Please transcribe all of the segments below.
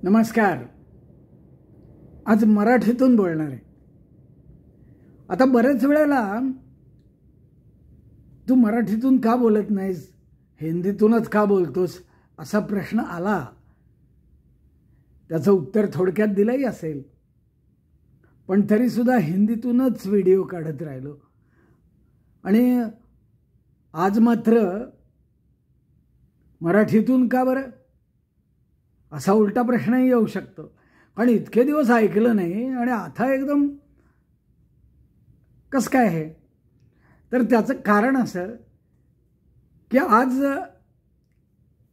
नमस्कार. आज मराठीतून बोलणार आहे. आता बरेच वेळेला तू मराठीतून का बोलत नाहीस, हिंदीतूनच का बोलतोस असा प्रश्न आला. त्याचं उत्तर थोडक्यात दिलंही असेल, पण तरीसुद्धा हिंदीतूनच व्हिडिओ काढत राहिलो. आणि आज मात्र मराठीतून का बरं असा उलटा प्रश्नही येऊ शकतो. कारण इतके दिवस ऐकलं नाही आणि आता एकदम कसं काय हे. तर त्याचं कारण असं की आज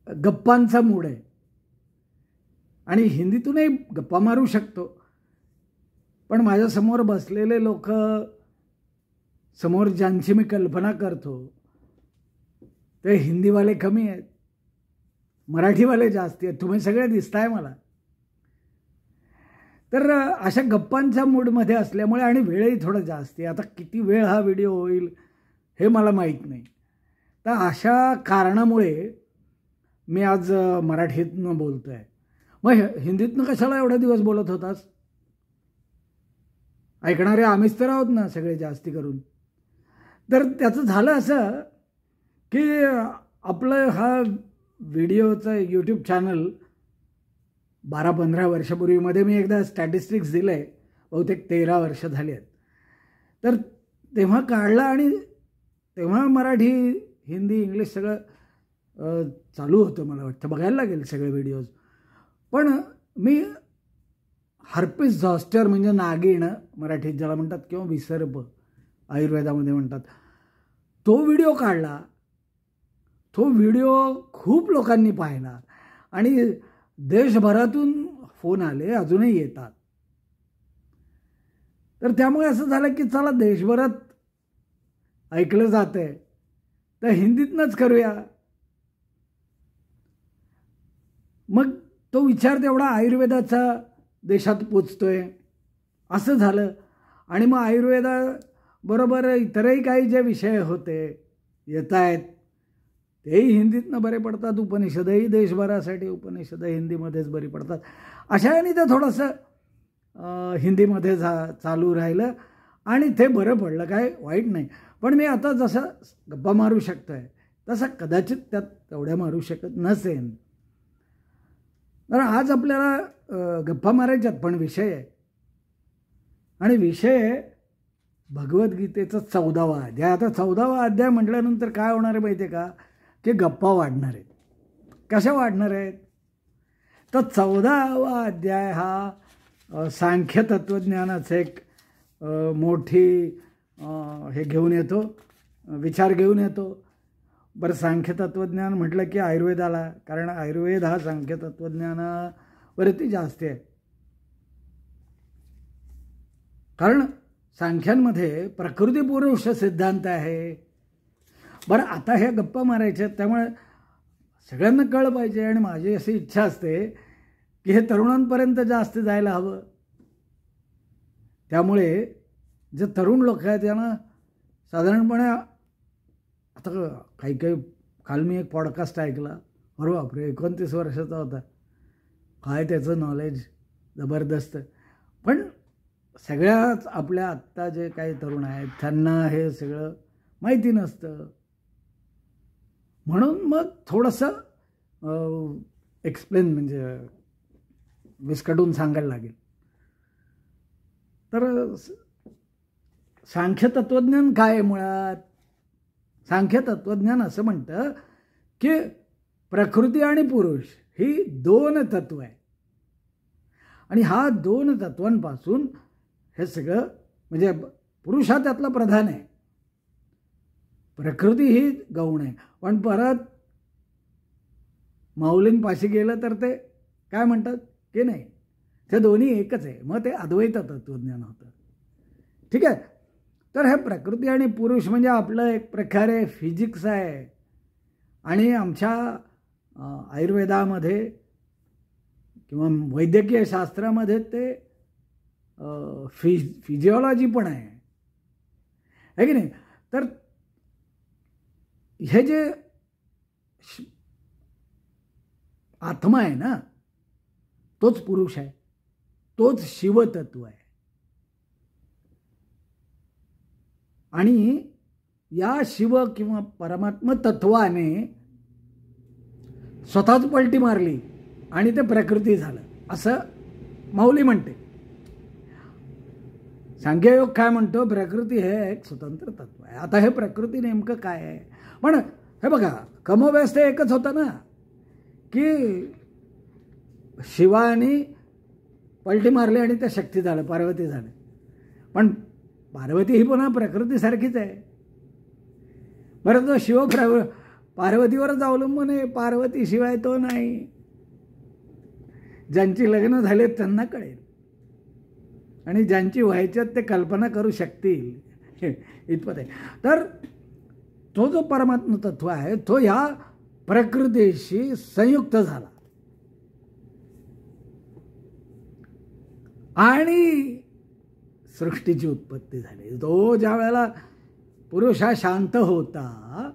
गप्पांचा मूड आहे आणि हिंदीतूनही गप्पा मारू शकतो, पण माझ्यासमोर बसलेले लोक, समोर ज्यांची मी कल्पना करतो ते हिंदीवाले कमी आहेत, मराठीवाले जास्ती आहेत. तुम्ही सगळे दिसताय मला. तर अशा गप्पांच्या मूडमध्ये असल्यामुळे आणि वेळही थोडं जास्ती. आता किती वेळ हा व्हिडिओ होईल हे मला माहीत नाही. तर अशा कारणामुळे मी आज मराठीतनं बोलतो आहे. मग हिंदीतनं कशाला एवढा दिवस बोलत होतास? ऐकणारे आम्हीच तर आहोत ना सगळे जास्ती करून. तर त्याचं झालं असं की आपलं हा व्हिडिओचं यूट्यूब चॅनल 12-15 वर्षापूर्वीमध्ये मी एकदा स्टॅटिस्टिक्स दिलं आहे, बहुतेक 13 वर्ष झाली आहेत. तर तेव्हा काढला आणि तेव्हा मराठी, हिंदी, इंग्लिश सगळं चालू होतं. मला वाटतं बघायला लागेल सगळे व्हिडिओज. पण मी हर्पिस झॉस्टर म्हणजे नागिण मराठीत ज्याला म्हणतात, किंवा विसर्प आयुर्वेदामध्ये म्हणतात, तो व्हिडिओ काढला. तो व्हिडिओ खूप लोकांनी पाहिला आणि देशभरातून फोन आले, अजूनही येतात. तर त्यामुळे असं झालं की चला देशभरात ऐकलं जातंय तर हिंदीतनंच करूया. मग तो विचार तेवढा आयुर्वेदाचा देशात पोचतोय असं झालं. आणि मग आयुर्वेदाबरोबर इतरही काही जे विषय होते येत आहेत तेही हिंदीतनं बरे पडतात. उपनिषदही देशभरासाठी उपनिषद हिंदीमध्येच बरी पडतात. अशाने ते थोडंसं हिंदीमध्ये चालू राहिलं आणि ते बरं पडलं, काय वाईट नाही. पण मी आता जसं गप्पा मारू शकतो आहे तसं कदाचित त्यात तेवढ्या मारू शकत नसेन. तर आज आपल्याला गप्पा मारायच्यात, पण विषय आहे आणि विषय भगवद्गीतेचा 14वा अध्याय. आता 14वा अध्याय म्हटल्यानंतर काय होणार आहे माहिती आहे का, की गप्पा वाढणार आहेत. कशा वाढणार आहेत? तर 14वा अध्याय हा सांख्य तत्त्वज्ञानाचं एक मोठी हे घेऊन येतो, विचार घेऊन येतो. बरं, सांख्य तत्त्वज्ञान म्हटलं की आयुर्वेदाला, कारण आयुर्वेद हा सांख्य तत्त्वज्ञानावरती जास्त आहे. कारण सांख्यांमध्ये प्रकृती पुरुष सिद्धांत आहे. बरं, आता ह्या गप्पा मारायच्या, त्यामुळे सगळ्यांना कळलं पाहिजे. आणि माझी अशी इच्छा असते की हे तरुणांपर्यंत जास्त जायला हवं. त्यामुळे जे तरुण लोक आहेत त्यांना साधारणपणे, आता काही काल मी एक पॉडकास्ट ऐकला, अरे बापरे, 29 वर्षाचा होता. काय त्याचं नॉलेज जबरदस्त. पण सगळ्याच आपल्या आत्ता जे काही तरुण आहेत त्यांना हे सगळं माहिती नसतं. म्हणून मग थोडंसं एक्सप्लेन, म्हणजे विस्कटून सांगायला लागेल. तर सांख्य तत्त्वज्ञान काय आहे मुळात? सांख्य तत्त्वज्ञान असं म्हणतं की प्रकृती आणि पुरुष ही 2 तत्व आहे आणि हा 2 तत्वांपासून हे सगळं, म्हणजे पुरुष हा त्यातला प्रधान आहे, प्रकृती ही गौण आहे. पण परत माऊलींपाशी गेलं तर ते काय म्हणतात की नाही, ते दोन्ही एकच आहे. मग ते अद्वैत तत्त्वज्ञान होतं. ठीक आहे. तर हे प्रकृती आणि पुरुष म्हणजे आपलं एक प्रकारे फिजिक्स आहे. आणि आमच्या आयुर्वेदामध्ये किंवा वैद्यकीय शास्त्रामध्ये ते फिजिओलॉजी पण आहे की नाही. तर हे जे आत्मा आहे ना, तोच पुरुष आहे, तोच शिवतत्व आहे. आणि या शिव किंवा परमात्म तत्वाने स्वतःच पलटी मारली आणि ते प्रकृती झालं असं माऊली म्हणते. सांख्ययोग काय म्हणतो, प्रकृती हे एक स्वतंत्र तत्व आहे. आता हे प्रकृती नेमकं काय आहे? पण हे बघा, कमोबेस ते एकच होतं ना, की शिवाने पलटी मारली आणि त्या शक्ती झालं, पार्वती झालं. पण पार्वती ही पुन्हा प्रकृतीसारखीच आहे. बरं, तो शिव पार्वतीवरच अवलंबून आहे, पार्वती शिवाय तो नाही. ज्यांची लग्न झालेत त्यांना कळेल, आणि ज्यांची व्हायच्यात ते कल्पना करू शकतील इतपत आहे. तर तो जो परमात्म तत्व आहे तो ह्या प्रकृतीशी संयुक्त झाला आणि सृष्टीची उत्पत्ती झाली. तो ज्या वेळेला पुरुष हा शांत होता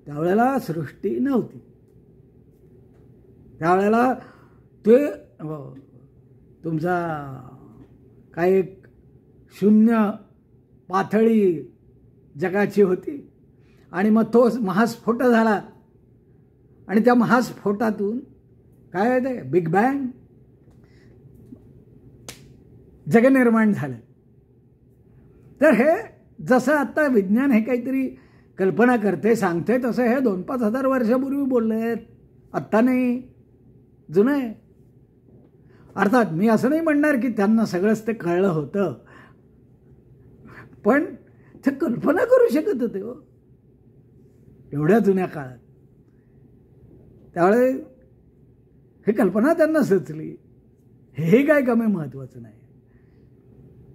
त्यावेळेला सृष्टी नव्हती. त्यावेळेला ते तुमचा काय एक शून्य पातळी जगाची होती आणि मग तो महास्फोट झाला आणि त्या महास्फोटातून काय आहे ते बिग बँग जग निर्माण झालं. तर हे जसं आता विज्ञान हे काहीतरी कल्पना करते सांगते तसं हे 2-5 हजार वर्षापूर्वी बोललेत, आत्ता नाही, जुनं आहे. अर्थात मी असं नाही म्हणणार की त्यांना सगळंच ते कळलं होतं, पण ते कल्पना करू शकत होते हो एवढ्या जुन्या काळात. त्यावेळे हे कल्पना त्यांना सुचली, हे काय कमी महत्त्वाचं नाही.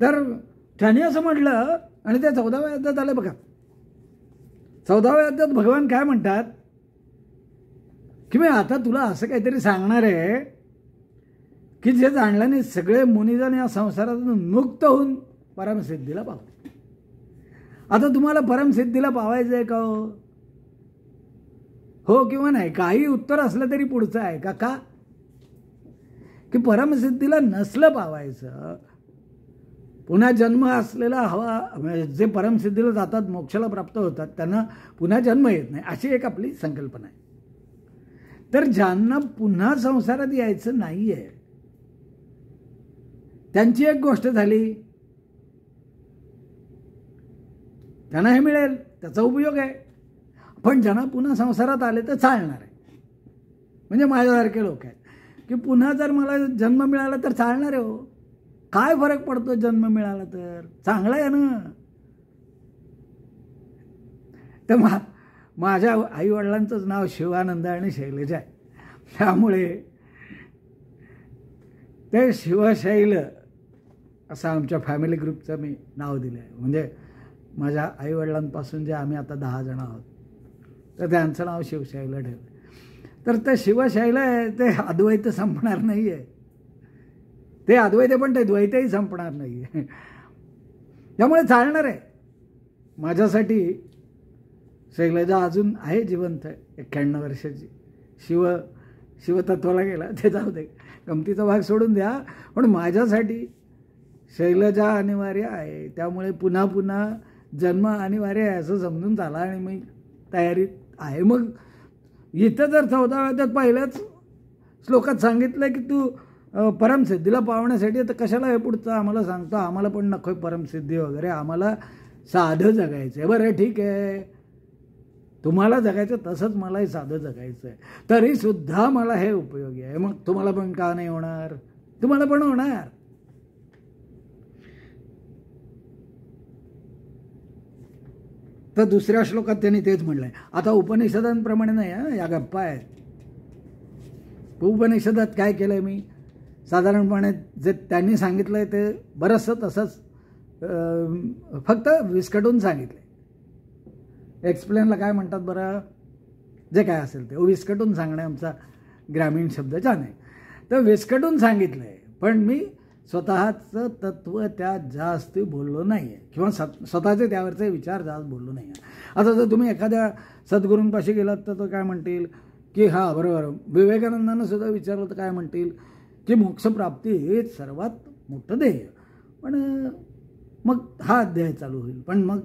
तर त्यांनी असं म्हटलं आणि त्या 14व्या अध्यायात आलं बघा. 14व्या अध्यायात भगवान काय म्हणतात की मी आता तुला असं काहीतरी सांगणार आहे की जे जाणल्याने सगळे मुनिजन या संसारातून मुक्त होऊन परमसिद्धीला पावते. आता तुम्हाला परमसिद्धीला पावायचं आहे का हो किंवा नाही? काही उत्तर असलं तरी पुढचं आहे का की परमसिद्धीला नसलं पावायचं, पुन्हा जन्म असलेला हवा, जे परमसिद्धीला जातात मोक्षाला प्राप्त होतात त्यांना पुन्हा जन्म येत नाही अशी एक आपली संकल्पना आहे. तर ज्यांना पुन्हा संसारात यायचं नाही आहे त्यांची एक गोष्ट झाली, त्यांना हे मिळेल, त्याचा उपयोग आहे. पण ज्यांना पुन्हा संसारात आले तर चालणार आहे, म्हणजे माझ्यासारखे लोक आहेत की पुन्हा जर मला जन्म मिळाला तर चालणार आहे. हो, काय फरक पडतो जन्म मिळाला तर? चांगला आहे ना. तर माझ्या आईवडिलांचंच नाव शिवानंद आणि शैलजा आहे, त्यामुळे ते शिवशैल असं आमच्या फॅमिली ग्रुपचं मी नाव दिलं आहे. म्हणजे माझ्या आईवडिलांपासून जे आम्ही आता 10 जण आहोत तर त्यांचं नाव शिवशैल ठेवलं. तर ते शिवशैल आहे ते अद्वैत संपणार नाही आहे, ते अद्वैत पण ते द्वैतही संपणार नाही आहे, त्यामुळे चालणार आहे. माझ्यासाठी शैलजा अजून आहे जिवंत, 91 वर्षाची. शिवतत्वाला गेला ते जाऊ दे, गमतीचा भाग सोडून द्या. पण माझ्यासाठी शैलजा अनिवार्य आहे, त्यामुळे पुन्हा पुन्हा जन्म अनिवार्य आहे असं समजून चाला आणि मी तयारीत आहे. मग इथं जर 14व्या अध्यायात पहिल्याच श्लोकात सांगितलं की तू परमसिद्धीला पावण्यासाठी तर कशाला हे पुढचं आम्हाला सांगतो, आम्हाला पण नको परमसिद्धी वगैरे, आम्हाला साधं जगायचं आहे. बरं ठीक आहे, तुम्हाला जगायचं तसंच मलाही साधं जगायचं आहे, तरीसुद्धा मला हे उपयोगी आहे. मग तुम्हाला पण का नाही होणार? तुम्हाला पण होणार. तर दुसऱ्या श्लोकात त्यांनी तेच म्हटलंय. आता उपनिषदांप्रमाणे नाही, या गप्पा आहेत. उपनिषदात काय केलंय मी साधारणपणे जे त्यांनी सांगितलंय ते बरंचसं तसंच फक्त विस्कटून सांगितलंय. एक्सप्लेनला काय म्हणतात बरं, जे काय असेल ते विस्कटून सांगणे आमचा ग्रामीण शब्द छान आहे. तर विस्कटून सांगितलंय, पण मी स्वतःचं तत्व त्यात जास्त बोललो नाही आहे किंवा स्वतःचे त्यावरचे विचार जास्त बोललो नाही आहे. आता जर तुम्ही एखाद्या सद्गुरूंपाशी गेलात तर तो काय म्हणतील की हां बरोबर, विवेकानंदांना सुद्धा विचारलं तर काय म्हणतील की मोक्षप्राप्ती हेच सर्वात मोठं ध्येय. पण मग हा अध्याय चालू होईल. पण मग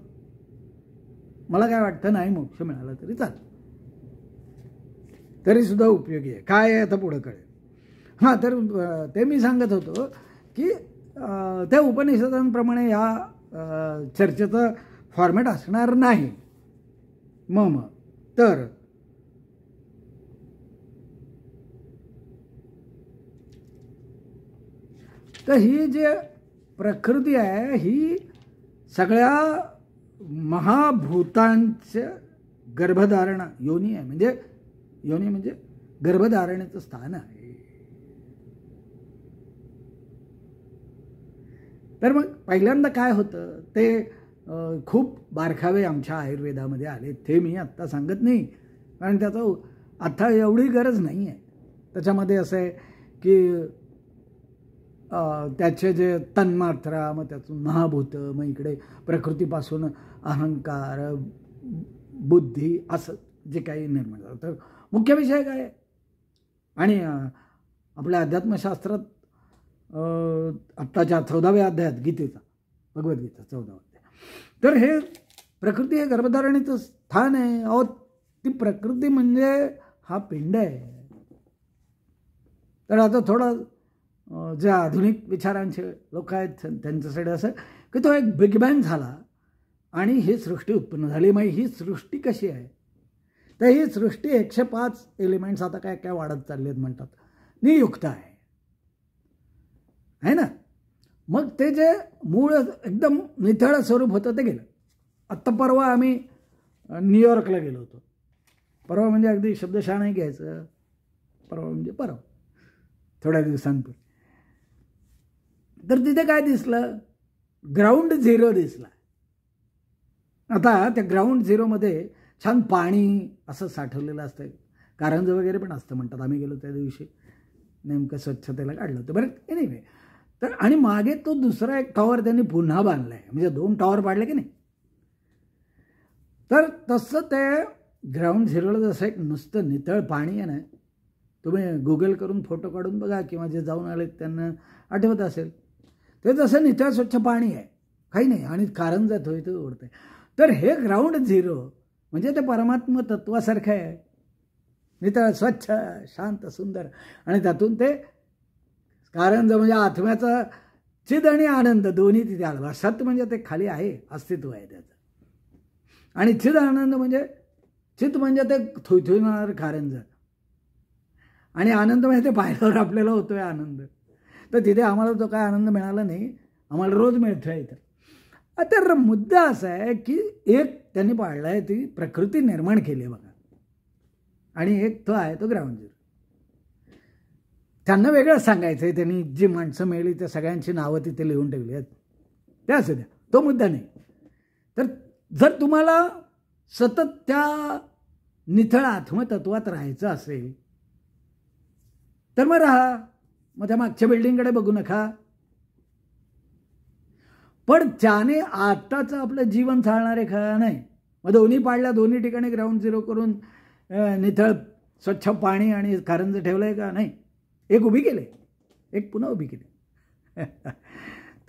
मला काय वाटतं, नाही मोक्ष मिळाला तरी चालेल, तरीसुद्धा उपयोगी आहे. काय आहे आता पुढं कळेल. हां, तर ते मी सांगत होतो की त्या उपनिषदांप्रमाणे ह्या चर्चेचं फॉर्मॅट असणार नाही. मग तर ही जे प्रकृती आहे ही सगळ्या महाभूतांचं गर्भधारणा योनी आहे. म्हणजे योनी म्हणजे गर्भधारणेचं स्थान आहे. तर मग पहिल्यांदा काय होतं ते खूप बारखावे आमच्या आयुर्वेदामध्ये आले. ते मी आत्ता सांगत नाही, कारण त्याचं आता एवढी गरज नाही आहे. त्याच्यामध्ये असं आहे की त्याचे जे तन्मात्रा, मग त्यातून महाभूत, मग इकडे प्रकृतीपासून अहंकार, बुद्धी, असं जे काही निर्माण झालं. तर मुख्य विषय काय आहे, आणि आपल्या अध्यात्मशास्त्रात आत्ताच्या 14व्या अध्यायात गीतेचा, भगवद्गीता 14वा अध्याय, तर हे प्रकृती हे गर्भधारणेचं स्थान आहे. अहो, ती प्रकृती म्हणजे हा पिंड आहे. तर आता थोडं जे आधुनिक विचारांचे लोक आहेत त्यांच्यासाठी असं की तो एक बिग बँग झाला आणि ही सृष्टी उत्पन्न झाली. मग ही सृष्टी कशी आहे, तर ही सृष्टी 105 एलिमेंट्स आता काय काय वाढत चालले आहेत म्हणतात, नियुक्त आहे ना. मग ते जे मूळ एकदम नितळ स्वरूप होतं ते गेलं. आत्ता परवा आम्ही न्यूयॉर्कला गेलो होतो. परवा म्हणजे अगदी शब्दशः नाही घ्यायचं, परवा म्हणजे परवा, थोड्या दिवसांपूर्वी. तर तिथे काय दिसलं, ग्राउंड झिरो दिसला. आता त्या ग्राउंड झिरोमध्ये छान पाणी असं साठवलेलं असतं, कारंजं वगैरे पण असतं म्हणतात. आम्ही गेलो त्या दिवशी, नेमकं स्वच्छतेला काढलं होतं. बरं, एनिवे, तर आणि मागे तो दुसरा एक टॉवर त्यांनी पुन्हा बांधला आहे. म्हणजे 2 टॉवर पाडले की नाही. तर तसं ते ग्राउंड झिरोला जसं एक नुसतं नितळ पाणी आहे ना, तुम्ही गुगल करून फोटो काढून बघा, किंवा जे जाऊन आले त्यांना आठवत असेल, ते जसं नितळ स्वच्छ पाणी आहे, काही नाही, आणि कारंजा थोय तो उडते. तर हे ग्राउंड झिरो म्हणजे ते परमात्म तत्वासारखं आहे, नितळ स्वच्छ शांत सुंदर. आणि त्यातून ते कारंजा म्हणजे आत्म्याचा चिद आणि आनंद दोन्ही तिथे आला. सत म्हणजे ते खाली आहे, अस्तित्व आहे त्याचं, आणि चिद आनंद म्हणजे चित म्हणजे ते थुईथुईनार कारंजा, आणि आनंद म्हणजे ते पाहिल्यावर आपल्याला होतोय आनंद. तर तिथे आम्हाला तो काय आनंद मिळाला नाही, आम्हाला रोज मिळतो आहे इथं. तर मुद्दा असा आहे की एक त्यांनी पाळला आहे, ती प्रकृती निर्माण केली आहे बघा, आणि एक तो आहे तो ग्राउंड झिरो. त्यांना वेगळंच सांगायचं आहे. त्यांनी जी माणसं मिळली त्या सगळ्यांची नावं तिथे लिहून ठेवली आहेत, त्या असू द्या, तो मुद्दा नाही. तर जर तुम्हाला सतत त्या निथळ आत्मतत्वात राहायचं असेल तर मग राहा, मग त्या मागच्या बिल्डिंगकडे बघू नका. पण त्याने आत्ताचं आपलं जीवन चालणार आहे का, नाही. मग दोन्ही पाडल्या, दोन्ही ठिकाणी ग्राउंड झिरो करून निथळ स्वच्छ पाणी आणि कारंज ठेवलं आहे का, नाही. एक उभी केले, एक पुन्हा उभी केली.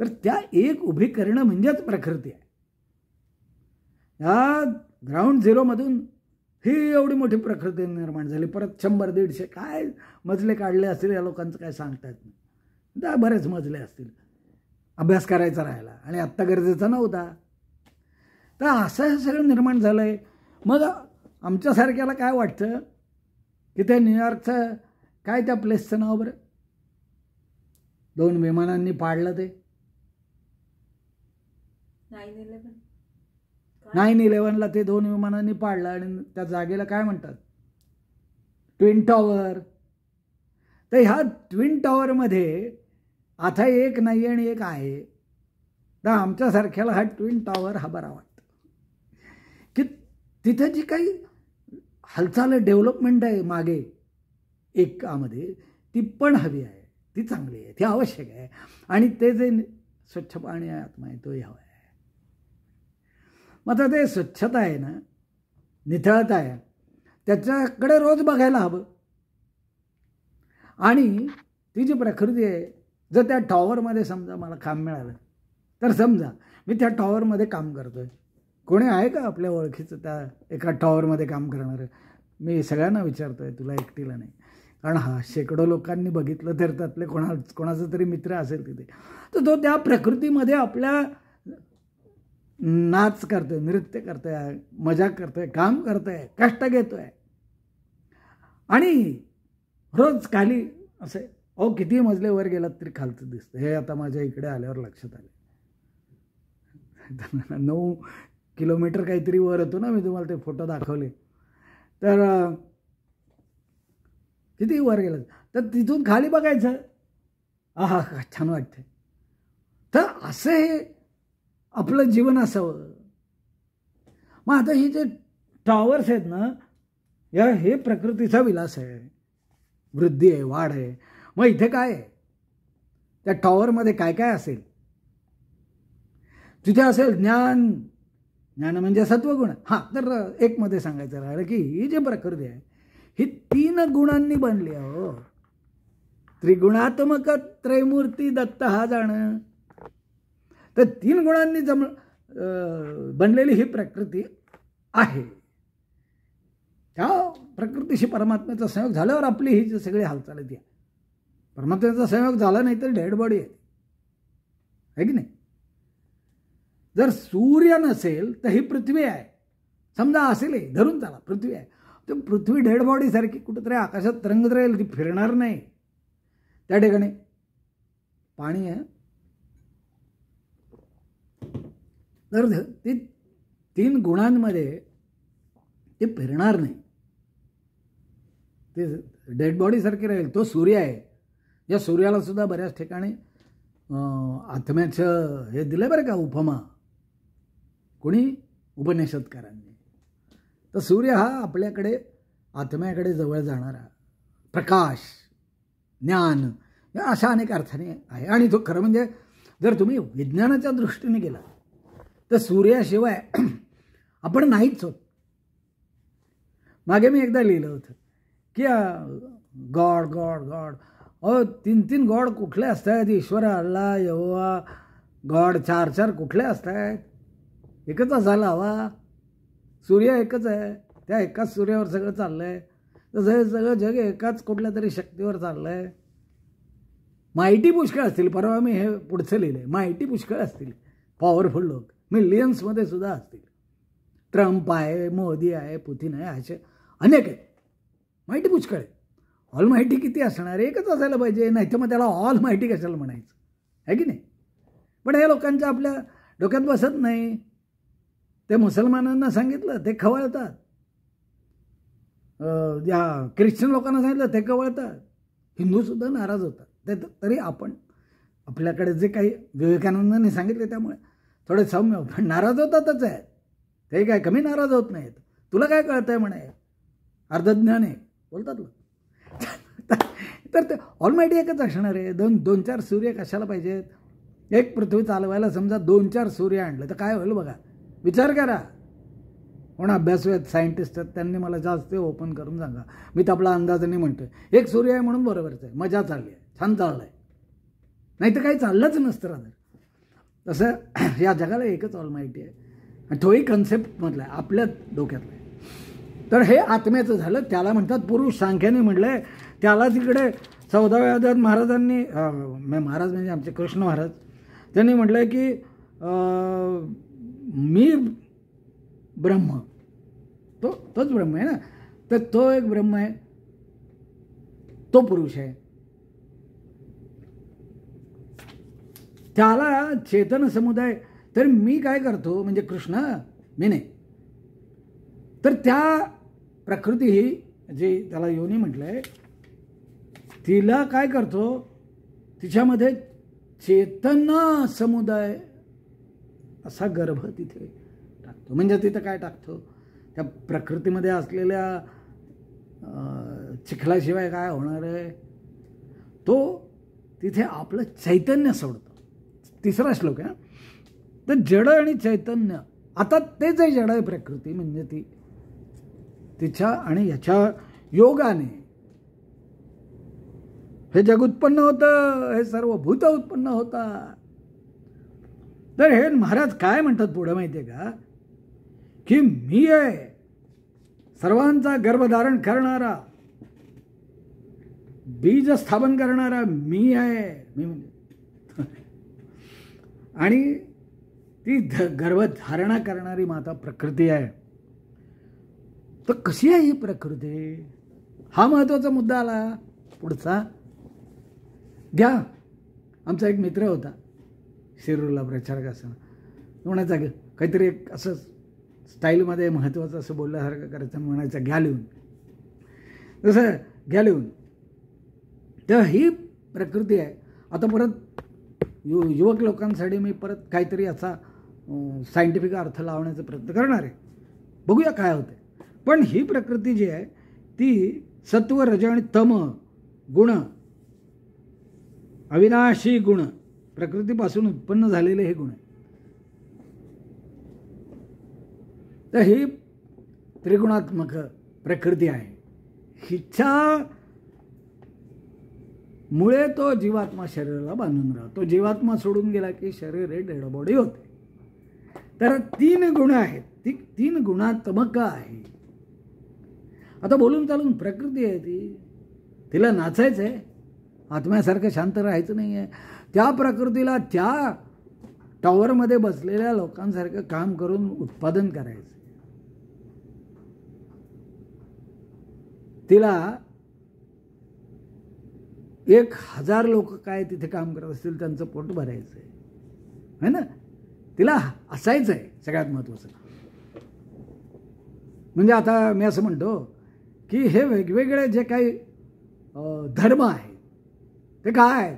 तर त्या एक उभी करणं म्हणजेच प्रकृती आहे. या ग्राउंड झिरोमधून ही एवढी मोठी प्रकृती निर्माण झाली. परत 100-150 काय मजले काढले असतील या लोकांचं काय सांगता येत नाही. बरेच मजले असतील, अभ्यास करायचा राहिला, आणि आत्ता गरजेचा नव्हता. तर असं हे सगळं निर्माण झालं आहे. मग आमच्यासारख्याला काय वाटतं की ते न्यूयॉर्कचं काय त्या प्लेसचं नाव बरं, 2 विमानांनी पाडलं ते 9/11ला ते 2 विमानांनी पाडलं, आणि त्या जागेला काय म्हणतात, ट्विन टॉवर. तर ह्या ट्विन टॉवरमध्ये आता एक नाही आणि एक आहे. तर आमच्यासारख्याला हा ट्विन टॉवर हा बरा वाटतो की तिथे जी काही हालचाल डेव्हलपमेंट आहे मागे एकामध्ये, ती पण हवी आहे, ती चांगली आहे, ती आवश्यक आहे. आणि ते जे स्वच्छ पाणी आहे, आत्मा आहे, तोही हवा आहे. मग आता ते स्वच्छता आहे ना, नितळता आहे, त्याच्याकडे रोज बघायला हवं. आणि ती जी प्रकृती आहे, जर त्या टॉवरमध्ये समजा मला काम मिळालं, तर समजा मी त्या टॉवरमध्ये काम करतोय. कोणी आहे का आपल्या ओळखीचं त्या एका टॉवरमध्ये काम करणारं? मी सगळ्यांना विचारतोय, तुला एकटीला नाही. कारण हा शेकडो लोकांनी बघितलं तर त्यातले कोणाचा तरी मित्र असेल तिथे. तर तो त्या प्रकृतीमध्ये आपल्या नाच करतोय, नृत्य करतोय, मजा करतोय, काम करतोय, कष्ट घेतोय. आणि रोज खाली असे किती मजले वर गेलात तरी खालचं दिसतं. हे आता माझ्या इकडे आल्यावर लक्षात आलं. 9 किलोमीटर काहीतरी वर होतो ना, मी तुम्हाला ते फोटो दाखवले. तर किती वर गेलं तर तिथून खाली बघायचं, आहा छान वाटतं. तर असं हे आपलं जीवन असावं. मग आता ही जे टॉवर्स आहेत ना, हे प्रकृतीचा विलास आहे, वृद्धी आहे, वाढ आहे. मग इथे काय आहे? त्या टॉवरमध्ये काय काय असेल? तिथे असेल ज्ञान. ज्ञान म्हणजे सत्वगुण. हां, तर एक मध्ये सांगायचं राहिलं की ही जी प्रकृती आहे ही 3 गुणांनी बनली आहे. हो, त्रिगुणात्मक त्रैमूर्ती दत्त हा जाणं. तर 3 गुणांनी बनलेली ही प्रकृती आहे. त्या प्रकृतीशी परमात्म्याचा संयोग झाल्यावर आपली ही जी सगळी हालचाल आहे, परमात्म्याचा संयोग झाला नाही तर डेड बॉडी आहे की नाही. जर सूर्य नसेल तर ही पृथ्वी आहे समजा, असेल धरून चला पृथ्वी आहे. तर पृथ्वी डेड बॉडी सारखी कुठेतरी आकाशात तरंगत राहील, ती फिरणार नाही. त्या ठिकाणी पाणी आहे, तर ती 3 गुणांमध्ये ते फिरणार नाही, ते डेड बॉडी सारखी राहील. तो सूर्य आहे. या सूर्याला सुद्धा बऱ्याच ठिकाणी आत्म्याचं हे दिलं बरं का उपमा, कोणी उपनिषदकारांनी. तर सूर्य हा आपल्याकडे आत्म्याकडे जवळ जाणारा प्रकाश, ज्ञान या अशा अनेक अर्थाने आहे. आणि तो खरं म्हणजे जर तुम्ही विज्ञानाच्या दृष्टीने गेला तर सूर्याशिवाय आपण नाहीच होत. मागे मी एकदा लिहिलं होतं की गॉड गॉड गॉड. 3 गॉड कुठले असतात? ईश्वर, अल्ला, यहोवा, गॉड 4 कुठले असतात? एकच असायला हवा. सूर्य एकच आहे, त्या एकाच सूर्यावर सगळं चाललंय. तसं हे सगळं जग एकाच कुठल्या तरी शक्तीवर चाललंय. माहिती पुष्कळ असतील. परवा मी हे पुढचं लिहिलंय, माहिती पुष्कळ असतील, पॉवरफुल लोक मिलियन्समध्ये सुद्धा असतील. ट्रम्प आहे, मोदी आहे, पुतीन आहे, असे अनेक आहेत. माहिती पुष्कळ आहे. ऑल माहिती किती असणार? एकच असायला पाहिजे, नाही तर मग त्याला ऑल माहिती कशाला म्हणायचं, आहे की नाही. पण हे लोकांच्या आपल्या डोक्यात बसत नाही. ते मुसलमानांना सांगितलं ते खवळतात, या ख्रिश्चन लोकांना सांगितलं ते खवळतात, हिंदूसुद्धा नाराज होतात. तरी आपण आपल्याकडे जे काही विवेकानंदांनी सांगितले त्यामुळे थोडे सौम्य, पण नाराज होतातच आहेत. ते काय कमी नाराज होत नाहीत. तुला काय कळतं आहे म्हणे, अर्धज्ञान आहे बोलतात लोक. तर ते ऑलमाइटी एकच असणार आहे. 2-4 सूर्य कशाला पाहिजेत? एक पृथ्वी चालवायला समजा 2-4 सूर्य आणलं तर काय होईल बघा, विचार करा. कोण अभ्यासू आहेत, सायंटिस्ट आहेत, त्यांनी मला जास्त ओपन करून सांगा. मी तर आपला अंदाजाने म्हणतोय एक सूर्य आहे म्हणून बरोबरच आहे, मजा चालली आहे, छान चाललं आहे, नाही तर काही चाललंच नसतं राहणार. तसं या जगाला एकच ऑलमाइटी आहे आणि तोही कन्सेप्टमधला आहे, आपल्या डोक्यातला आहे. तर हे आत्म्याचं झालं, त्याला म्हणतात पुरुष. सांख्याने म्हटलंय त्याला. तिकडे 14व्या अध्यायात महाराजांनी, महाराज म्हणजे आमचे कृष्ण महाराज, त्यांनी म्हटलंय की मी ब्रह्म, तोच ब्रह्म आहे ना. तर तो एक ब्रह्म आहे, तो पुरुष आहे. त्याला चेतन समुदाय. तर मी काय करतो म्हणजे कृष्ण, मी नाही. तर त्या प्रकृती ही जी त्याला योनी म्हटलंय, तिला काय करतो, तिच्यामध्ये चेतना समुदाय असा गर्भ तिथे टाकतो. म्हणजे तिथं काय टाकतो, त्या प्रकृतीमध्ये असलेल्या चिखलाशिवाय काय होणार आहे, तो तिथे आपलं चैतन्य सोडतो. 3रा श्लोक आहे. तर जड आणि चैतन्य, आता ते जे जड आहे प्रकृती म्हणजे ती तिच्या आणि याच्या योगाने हे जग उत्पन्न होतं, हे सर्व भूत उत्पन्न होतात. तर हे महाराज काय म्हणतात पुढे माहिती आहे का, की मी आहे सर्वांचा गर्भधारण करणारा, बीज स्थापन करणारा मी आहे. मी म्हणजे आणि ती गर्भधारणा करणारी माता प्रकृती आहे. तर कशी आहे ही प्रकृती, हा महत्वाचा मुद्दा आला पुढचा. घ्या, आमचा एक मित्र होता शिरूरला प्रचारक असताना, म्हणायचा काहीतरी एक असं स्टाईलमध्ये महत्त्वाचं असं बोलल्यासारखं करायचं, म्हणायचं घ्या लिहून, जसं घ्या लिहून. तर ही प्रकृती आहे. आता परत युवक लोकांसाठी मी परत काहीतरी असा सायंटिफिक अर्थ लावण्याचा प्रयत्न करणार आहे, बघूया काय होते. पण ही प्रकृती जी आहे ती सत्व, रज आणि तम गुण, अविनाशी गुण, प्रकृतीपासून उत्पन्न झालेले हे गुण आहे. तर ही त्रिगुणात्मक प्रकृती आहे. हिच्या मुळे तो जीवात्मा शरीराला बांधून राहतो. जीवात्मा सोडून गेला की शरीर हे डेड बॉडी होते. तर 3 गुण आहेत, ती 3 गुणात्मक आहे. आता बोलून चालून प्रकृती आहे ती, तिला नाचायचं आहे, आत्म्यासारखं शांत राहायचं नाही आहे. त्या प्रकृतीला त्या टॉवरमध्ये बसलेल्या लोकांसारखं काम करून उत्पादन करायचं. तिला 1000 लोक काय तिथे काम करत असतील त्यांचं पोट भरायचं आहे ना. तिला असायचं आहे सगळ्यात महत्त्वाचं. म्हणजे आता मी असं म्हणतो की हे वेगवेगळे जे काही धर्म आहेत ते काय आहेत,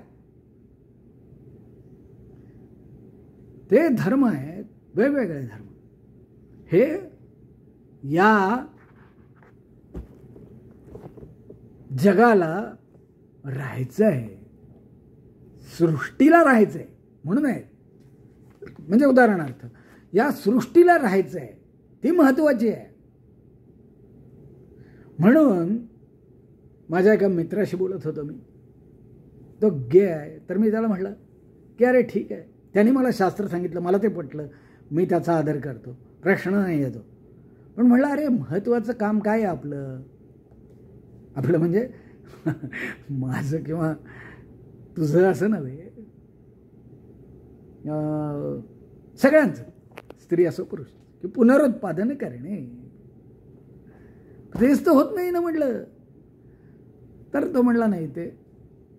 ते धर्म आहेत वेगवेगळे धर्म. हे या जगाला राहायचं आहे, सृष्टीला राहायचं आहे म्हणून आहे. म्हणजे उदाहरणार्थ या सृष्टीला राहायचं आहे, ती महत्त्वाची आहे. म्हणून माझ्या एका मित्राशी बोलत होतो मी, तो गे आहे. तर मी त्याला म्हटलं की अरे ठीक आहे, त्यांनी मला शास्त्र सांगितलं, मला ते पटलं, मी त्याचा आदर करतो, प्रश्न नाही येतो. पण म्हटलं अरे महत्त्वाचं काम काय आहे आपलं, आपलं म्हणजे माझं किंवा तुझं असं नव्हे, सगळ्यांचं, स्त्री असो पुरुष, की पुनरुत्पादन करणे. तेच तर होत नाही ना म्हटलं. तर तो म्हटला नाही ते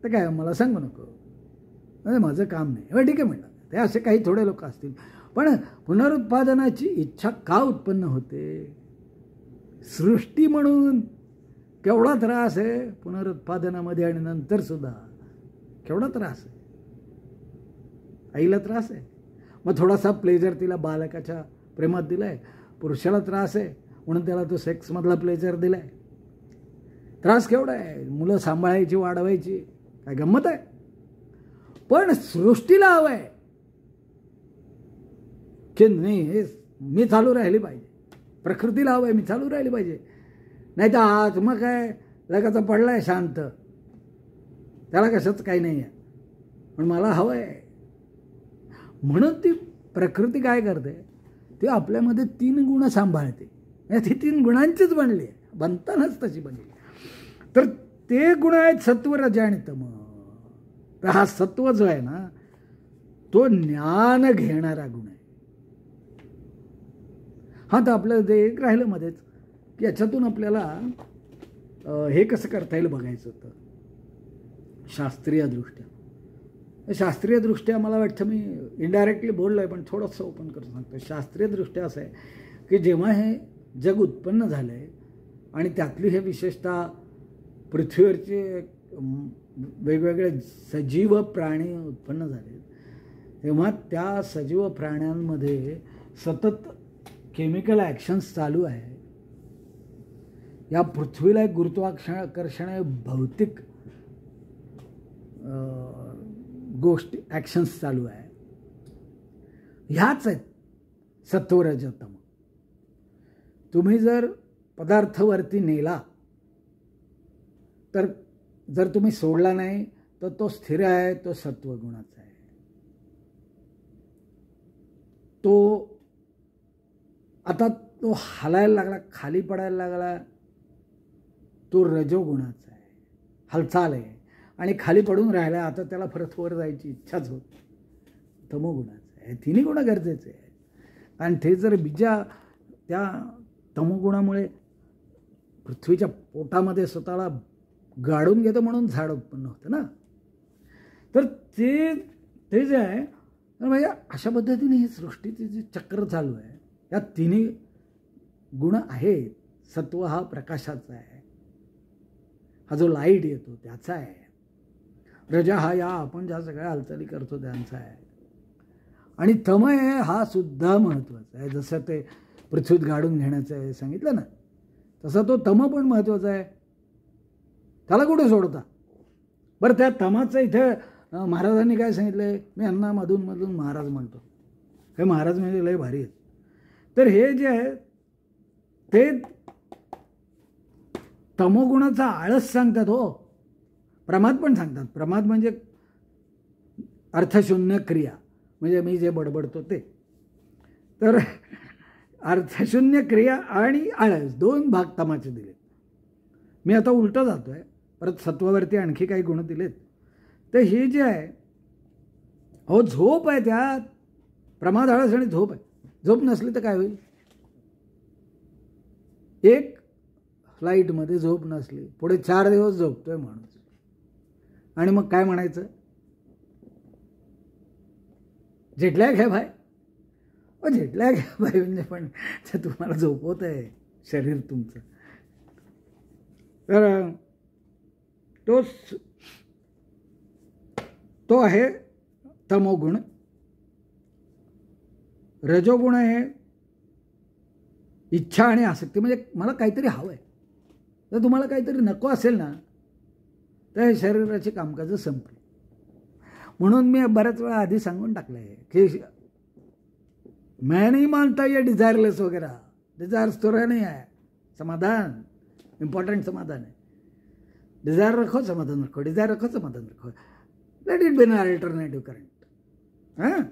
तर काय मला सांगू नको, म्हणजे माझं काम नाही. ठीक आहे म्हटलं, ते असे काही थोडे लोक असतील. पण पुनरुत्पादनाची इच्छा का उत्पन्न होते, सृष्टी म्हणून केवढा त्रास आहे पुनरुत्पादनामध्ये, आणि नंतर सुद्धा केवढा त्रास आहे. आईला त्रास आहे, मग थोडासा प्लेजर तिला बालकाच्या प्रेमात दिला आहे. पुरुषाला त्रास आहे म्हणून त्याला तो सेक्समधला प्लेजर दिला आहे. त्रास केवढा आहे, मुलं सांभाळायची, वाढवायची, काय गंमत आहे. पण सृष्टीला हवं आहे की नाही, हे मी चालू राहिली पाहिजे. प्रकृतीला हवं आहे मी चालू राहिली पाहिजे. नाही तर आज मग काय लगाचा पडला आहे शांत, त्याला कशाच काही नाही आहे, पण मला हवं आहे. म्हणून ती प्रकृती काय करते, ती आपल्यामध्ये 3 गुण सांभाळते. ती 3 गुणांचीच बनली आहे, बनतानाच तशी बनली. तर ते गुण आहेत सत्व, रज आणि तम. तर हा सत्व जो आहे ना, तो ज्ञान घेणारा गुण आहे. हा तर आपल्याला ते एक राहिलं मध्येच की याच्यातून आपल्याला हे कसं करता येईल बघायचं होतं शास्त्रीयदृष्ट्या. शास्त्रीयदृष्ट्या मला वाटतं मी इनडायरेक्टली बोललो आहे, पण थोडंसं ओपन करून सांगतो. शास्त्रीयदृष्ट्या असं आहे की जेव्हा हे जग उत्पन्न झालं आहे आणि त्यातली हे विशेषतः पृथ्वीवरचे वेगवेगळे सजीव प्राणी उत्पन्न झाले, तेव्हा त्या सजीव प्राण्यांमध्ये सतत केमिकल ॲक्शन्स चालू आहे. या पृथ्वीला एक गुरुत्वाकर्षण भौतिक गोष्टी ॲक्शन्स चालू आहे. ह्याच आहेत सत्व, रज, तम. तुम्ही जर पदार्थवरती नेला तर जर तुम्ही सोडला नाही तर तो स्थिर आहे, तो सत्वगुणाचा आहे. तो आता तो हालायला लागला, खाली पडायला लागला, तो रजोगुणाचा आहे, हालचाल आहे आणि खाली पडून राहिला. आता त्याला परत वर जायची इच्छाच होत. तमोगुणाचा आहे. तिन्ही गुण गरजेचे आहे. आणि ते जर त्या तमोगुणामुळे पृथ्वीच्या पोटामध्ये स्वतःला गाडून घेतं म्हणून झाड उत्पन्न होतं ना. तर ते जे आहे म्हणजे अशा पद्धतीने ही सृष्टीचे जे चक्र चालू आहे, या तिन्ही गुण आहेत. सत्व हा प्रकाशाचा आहे, हा जो लाईट येतो त्याचा आहे. रज हा या आपण ज्या सगळ्या हालचाली करतो त्यांचा आहे. आणि तमय हा सुद्धा महत्त्वाचा आहे. जसं ते पृथ्वीत गाडून घेण्याचं आहे सांगितलं ना, तसा तो तम पण महत्त्वाचा आहे. त्याला कुठे सोडता. बरं, त्या तमाचं इथे महाराजांनी काय सांगितलं, मी यांना मधून मधून महाराज म्हणतो. हे महाराज म्हणजे लय भारी आहेत. तर हे जे आहे ते तमोगुणाचा आळस सांगतात. हो, प्रमाद पण सांगतात. प्रमाद म्हणजे अर्थशून्य क्रिया, म्हणजे मी जे बडबडतो ते. तर अर्थशून्य क्रिया आणि आळस दोन भाग तमाचे दिलेत. मी आता उलटं जातो आहे, परत सत्वावरती आणखी काही गुण दिलेत. तर हे जे आहे, हो झोप आहे त्यात. प्रमाद, आळस आणि झोप आहे. झोप नसली तर काय होईल. एक फ्लाईटमध्ये झोप नसली, पुढे 4 दिवस झोपतोय माणूस, आणि मग काय म्हणायचं, जेटलॅग आहे भाई. जेटलॅग आहे भाई म्हणजे पण ते तुम्हाला झोपवत आहे शरीर तुमचं. तर तो आहे तमोगुण. रजोगुण आहे इच्छा आणि आसक्ती, म्हणजे मला काहीतरी हवं आहे. जर तुम्हाला काहीतरी नको असेल ना, तर शरीराची कामकाजं संपली. म्हणून मी बऱ्याच वेळा आधी सांगून टाकलं आहे की मैं नहीं मानता ये डिझायरलेस वगैरह. डिझायर्स तो नहीं है. समाधान इम्पॉर्टेंट समाधान है. डिज़ायर रखो, समाधान रखो. डिज़ायर रखो, समाधान रखो. Let it be an alternative current. हाँ,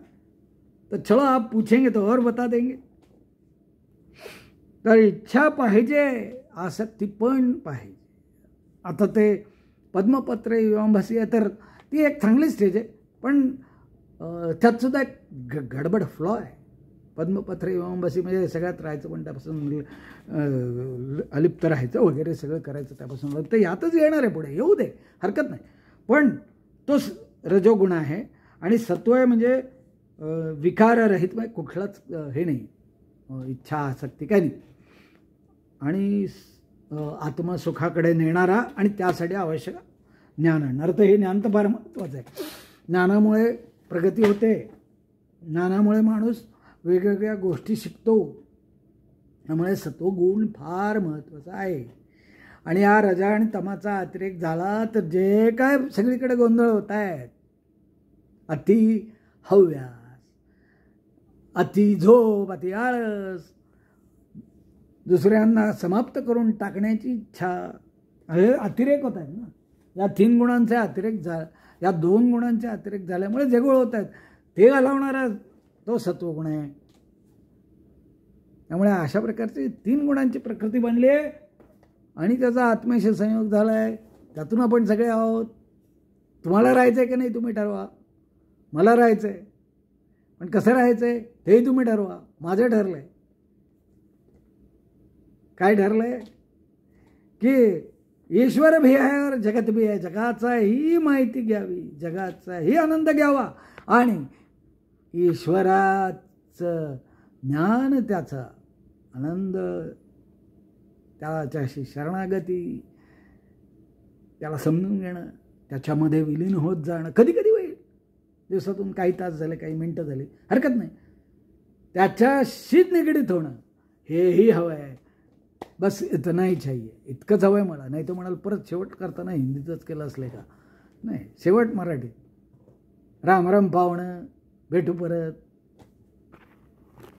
तो चलो आप पूछेंगे तो और बता देंगे. तर इच्छा पाहिजे, आसक्ती पण पाहिजे. आता ते पद्मपत्र विवांभसी आहे, तर ती एक चांगली स्टेज आहे, पण त्यात सुद्धा एक गडबड फ्लॉ आहे. पद्मपत्र विवांभसी म्हणजे सगळ्यात राहायचं, पण त्यापासून अलिप्त राहायचं वगैरे सगळं करायचं त्यापासून. तर यातच येणार आहे, पुढे येऊ दे, हरकत नाही. पण तो रजोगुण आहे. आणि सत्व आहे म्हणजे विकाररहित, म्हणजे कुठलाच हे नाही, इच्छा आसक्ती काही नाही. आणि आत्मसुखाकडे नेणारा आणि त्यासाठी आवश्यक ज्ञान आणणार. तर हे ज्ञान तर फार महत्त्वाचं आहे. ज्ञानामुळे प्रगती होते. ज्ञानामुळे माणूस वेगवेगळ्या गोष्टी शिकतो. त्यामुळे सत्वगुण फार महत्त्वाचा आहे. आणि या रजा आणि तमाचा अतिरेक झाला तर जे काय सगळीकडे गोंधळ होत आहेत, अति हव्यास, अति झोप, अति आळस, दुसऱ्यांना समाप्त करून टाकण्याची इच्छा, हे अतिरेक होत आहेत ना. या 3 गुणांचे अतिरेक या 2 गुणांचे अतिरेक झाल्यामुळे जे गोळ होत आहेत ते घालवणारा तो सत्वगुण आहे. त्यामुळे अशा प्रकारचे 3 गुणांची प्रकृती बनली आहे आणि त्याचा आत्म्याशी संयोग झाला आहे. त्यातून आपण सगळे आहोत. तुम्हाला राहायचं आहे की नाही तुम्ही ठरवा. मला राहायचं आहे, पण कसं राहायचं आहे तेही तुम्ही ठरवा. माझं ठरलं आहे. काय ठरलं आहे की ईश्वर भी आहे और जगत भी आहे. जगाचा ही माहिती घ्यावी, जगाचा ही आनंद घ्यावा आणि ईश्वराचं ज्ञान, त्याचा आनंद, त्याच्याशी शरणागती, त्याला समजून घेणं, त्याच्यामध्ये विलीन होत जाणं. कधी कधी होईल, दिवसातून काही तास झाले, काही मिनटं झाली, हरकत नाही. त्याच्याशीच निगडीत होणं हेही हवं आहे. बस इतना ही चाहिए. इतकंच हवं आहे मला. नाही तर म्हणाल परत शेवट करताना हिंदीतच केलं असले का. नाही, शेवट मराठी. राम राम पाहुणं, भेटू परत.